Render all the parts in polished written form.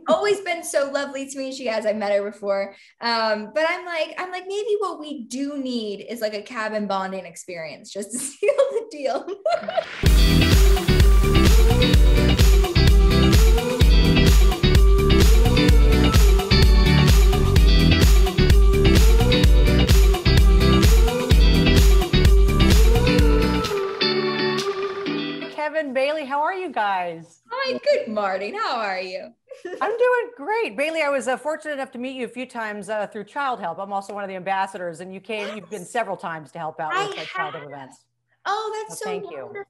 always been so lovely to me. She has, I met her before. But I'm like, maybe what we do need is like a cabin bonding experience just to seal the deal. Kevin, Bailee, how are you guys? Hi, good morning. How are you? I'm doing great. Bailee, I was fortunate enough to meet you a few times through Child Help. I'm also one of the ambassadors, and you've been several times to help out with Child Help events. Oh, that's so wonderful.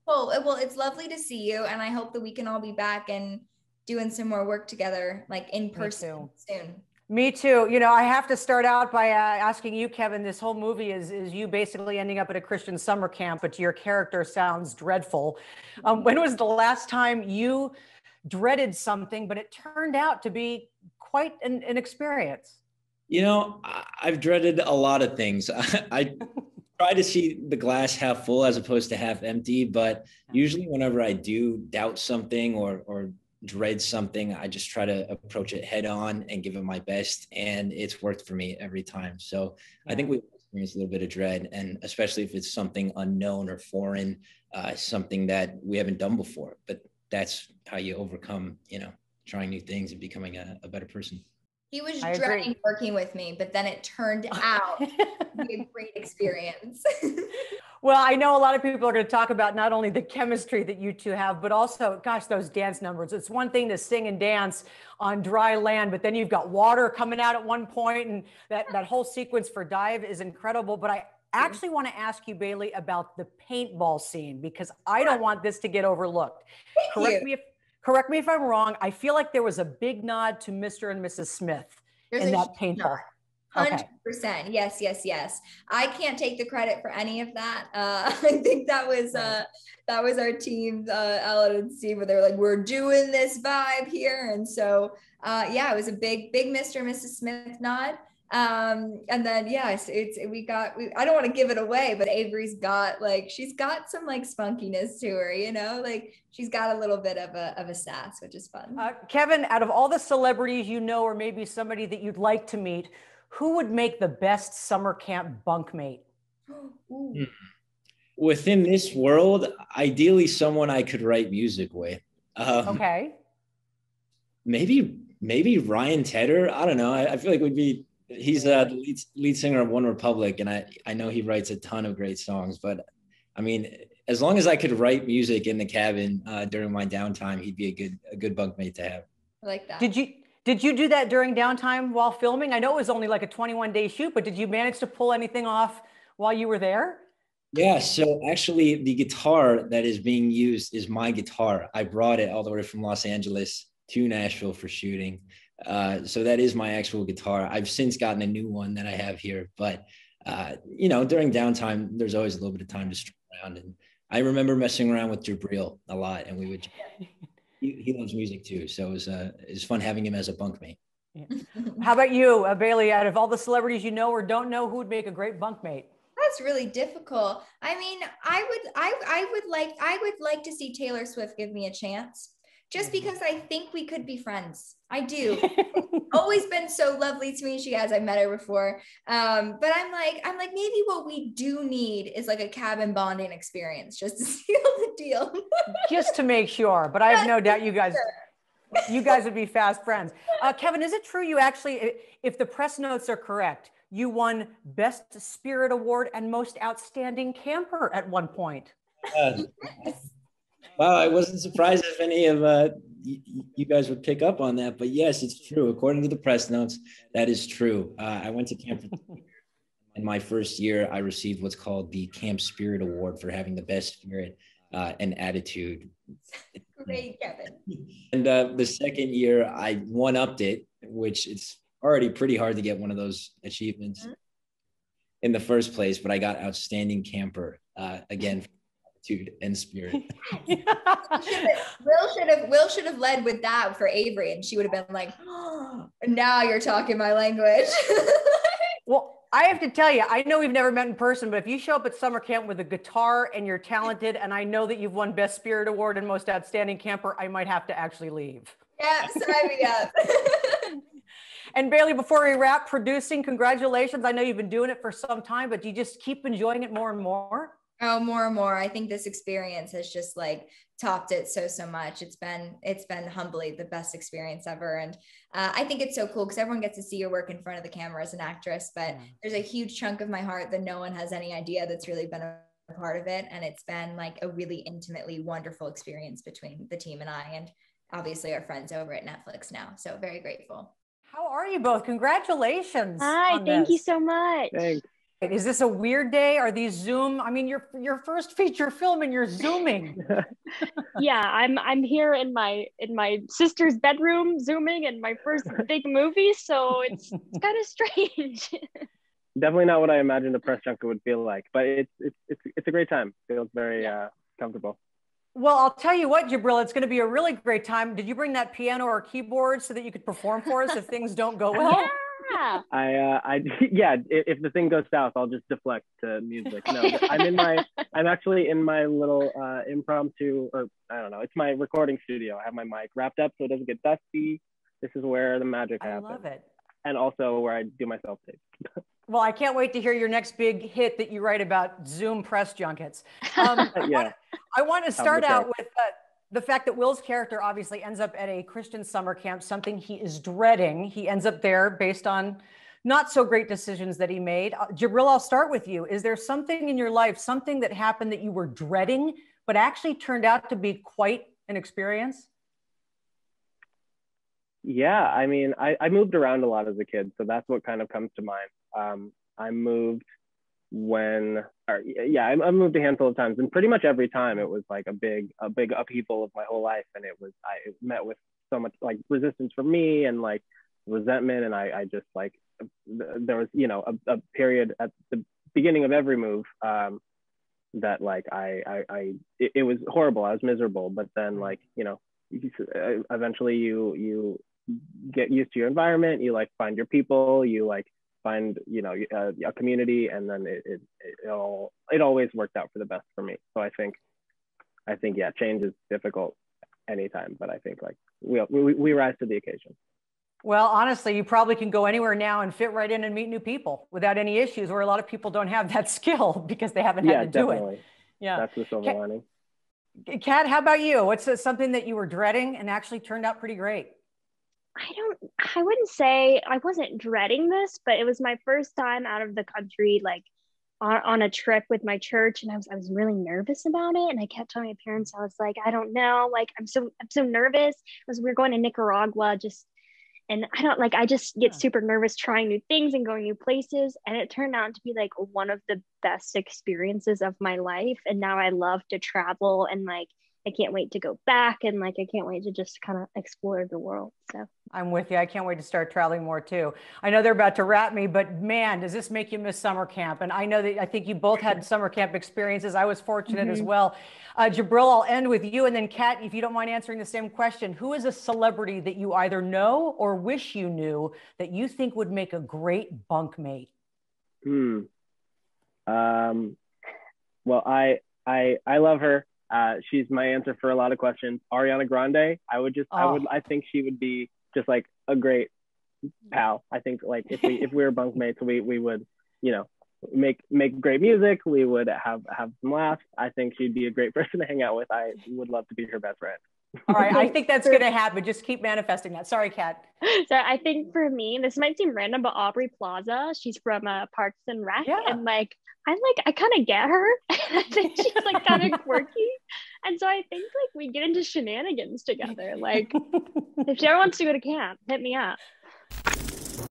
Well, it's lovely to see you, and I hope that we can all be back and doing some more work together, like in person soon. Me too. You know, I have to start out by asking you, Kevin, this whole movie is you basically ending up at a Christian summer camp, but your character sounds dreadful. When was the last time you dreaded something, but it turned out to be quite an experience? You know, I've dreaded a lot of things. I try to see the glass half full as opposed to half empty, but usually whenever I do doubt something or dread something, I just try to approach it head on and give it my best. And it's worked for me every time. So I think we experience a little bit of dread, and especially if it's something unknown or foreign, something that we haven't done before. But that's how you overcome, you know, trying new things and becoming a better person. He was dreading working with me, but then it turned out to be a great experience. Well, I know a lot of people are going to talk about not only the chemistry that you two have, but also, gosh, those dance numbers. It's one thing to sing and dance on dry land, but then you've got water coming out at one point, and that whole sequence for Dive is incredible. But I actually want to ask you, Bailee, about the paintball scene, because I don't want this to get overlooked. Correct me if I'm wrong. I feel like there was a big nod to Mr. and Mrs. Smith in that paintball. 100%. Yes, yes, yes. I can't take the credit for any of that. I think that was our team, Ellen and Steve, where they were like, we're doing this vibe here. And so, yeah, it was a big Mr. and Mrs. Smith nod. And then, yes, I don't want to give it away, but Avery's got she's got some spunkiness to her, you know, she's got a little bit of a sass, which is fun. Kevin, out of all the celebrities, you know, or maybe somebody that you'd like to meet, who would make the best summer camp bunkmate? Within this world, ideally someone I could write music with. Okay. Maybe Ryan Tedder. I don't know. I feel like he's the lead singer of One Republic, and I know he writes a ton of great songs. But I mean, as long as I could write music in the cabin during my downtime, he'd be a good bunkmate to have. I like that. Did you do that during downtime while filming? I know it was only like a 21-day shoot, but did you manage to pull anything off while you were there? Yeah, so actually the guitar that is being used is my guitar. I brought it all the way from Los Angeles to Nashville for shooting. So that is my actual guitar. I've since gotten a new one that I have here, but you know, during downtime, there's always a little bit of time to stroll around. And I remember messing around with Jahbril a lot, and he loves music too. So it was fun having him as a bunkmate. Yeah. How about you, Bailee? Out of all the celebrities you know or don't know, who would make a great bunkmate? That's really difficult. I mean, I would like to see Taylor Swift give me a chance, just because I think we could be friends. I do. Always been so lovely to me. She has, I met her before. But I'm like, maybe what we do need is like a cabin bonding experience just to seal the deal. Just to make sure. But I have no doubt you guys would be fast friends. Kevin, is it true you actually, if the press notes are correct, you won Best Spirit Award and Most Outstanding Camper at one point? Yes. Wow, I wasn't surprised if any of you guys would pick up on that, but yes, it's true. According to the press notes, that is true. I went to camp in my first year. I received what's called the Camp Spirit Award for having the best spirit and attitude. Great, Kevin. And the second year, I one-upped it, which it's already pretty hard to get one of those achievements in the first place, but I got Outstanding Camper again. And spirit. Will should have led with that for Avery, and she would have been like, oh, now you're talking my language. Well, I have to tell you, I know we've never met in person, but if you show up at summer camp with a guitar and you're talented, and I know that you've won Best Spirit Award and Most Outstanding Camper, I might have to actually leave. Yeah, sign me up. And Bailee, before we wrap, producing, congratulations. I know you've been doing it for some time, but do you just keep enjoying it more and more? Oh, more and more. I think this experience has just like topped it so much. It's been humbly the best experience ever. And I think it's so cool because everyone gets to see your work in front of the camera as an actress, but there's a huge chunk of my heart that no one has any idea that's really been a part of it. And it's been like a really intimately wonderful experience between the team and I, and obviously our friends over at Netflix now. So very grateful. How are you both? Congratulations. Hi, thank you so much. Thanks. Is this a weird day? Are these Zoom? I mean, your first feature film and you're Zooming. Yeah, I'm here in my sister's bedroom Zooming in my first big movie, so it's kind of strange. Definitely not what I imagined a press junket would feel like, but it's a great time. Feels very comfortable. Well, I'll tell you what, Jahbril, it's going to be a really great time. Did you bring that piano or keyboard so that you could perform for us if things don't go well? Yeah. If the thing goes south, I'll just deflect to music. No, I'm actually in my little impromptu, or I don't know, it's my recording studio. I have my mic wrapped up so it doesn't get dusty. This is where the magic happens. I love it. And also where I do my self-tape. Well, I can't wait to hear your next big hit that you write about Zoom press junkets. I want to start out with the fact that Will's character obviously ends up at a Christian summer camp, something he is dreading. He ends up there based on not so great decisions that he made. Jahbril, I'll start with you. Is there something in your life, something that happened that you were dreading, but actually turned out to be quite an experience? Yeah, I mean, I moved around a lot as a kid, so that's what kind of comes to mind. I moved I moved a handful of times, and pretty much every time it was like a big upheaval of my whole life, and it met with so much like resistance from me and like resentment, and I just like there was a period at the beginning of every move that like it was horrible. I was miserable, but then like eventually you get used to your environment, you like find your people, you like find a community, and then it always worked out for the best for me. So I think yeah, change is difficult anytime, but I think like we rise to the occasion. Well, honestly, you probably can go anywhere now and fit right in and meet new people without any issues, where a lot of people don't have that skill because they haven't had to do it. Yeah, that's the silver lining. Kat, how about you? What's something that you were dreading and actually turned out pretty great? I wouldn't say I wasn't dreading this, but it was my first time out of the country, like on a trip with my church, and I was really nervous about it. And I kept telling my parents, I was like, I don't know, like I'm so nervous. Because we were going to Nicaragua, and I just get super nervous trying new things and going new places. And it turned out to be like one of the best experiences of my life. And now I love to travel, and like I can't wait to go back, and like I can't wait to just kind of explore the world. So I'm with you. I can't wait to start traveling more too. I know they're about to wrap me, but man, does this make you miss summer camp? And I know that I think you both had summer camp experiences. I was fortunate as well. Jahbril, I'll end with you, and then Kat, if you don't mind answering the same question, who is a celebrity that you either know or wish you knew that you think would make a great bunkmate? Well, I love her. She's my answer for a lot of questions. Ariana Grande, I think she would be just like a great pal. I think like if we were bunkmates, we would, make great music. We would have some laughs. I think she'd be a great person to hang out with. I would love to be her best friend. All right, I think that's going to happen. Just keep manifesting that. Sorry, Kat. So I think for me, this might seem random, but Aubrey Plaza, she's from Parks and Rec, and like I kind of get her. I think she's like kind of quirky, and so I think like we get into shenanigans together. Like if she ever wants to go to camp, hit me up.